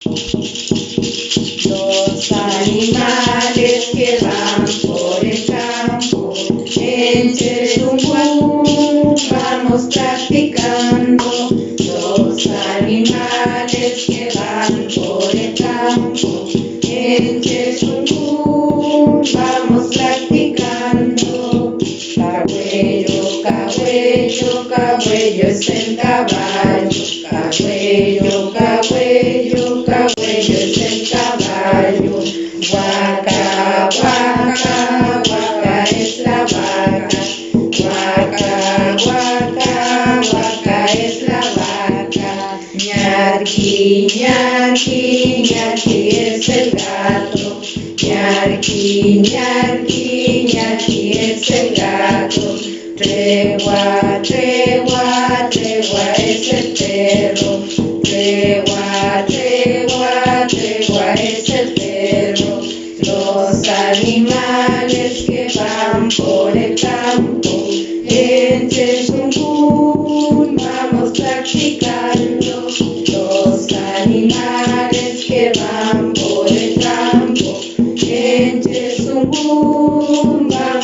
Los animales que van por el campo, en Chechungún vamos practicando. Los animales que van por el campo, en Chechungún vamos practicando. Cahuello, cahuello, cahuello es el caballo. Cahuello, cahuello, cahuello es el caballo. Guaca, guaca, guaca es la vaca. Guaca, guaca, guaca es la vaca. Ñarqui, ñarqui, ñarqui es el gato. Ñarqui, ñarqui, ñarqui es el gato. Tregua, tregua, tregua es el perro. Tregua, tregua, tregua es el perro. Los animales que van por el campo, en Chechungún vamos practicando. Los animales que van por el campo, en Chechungún vamos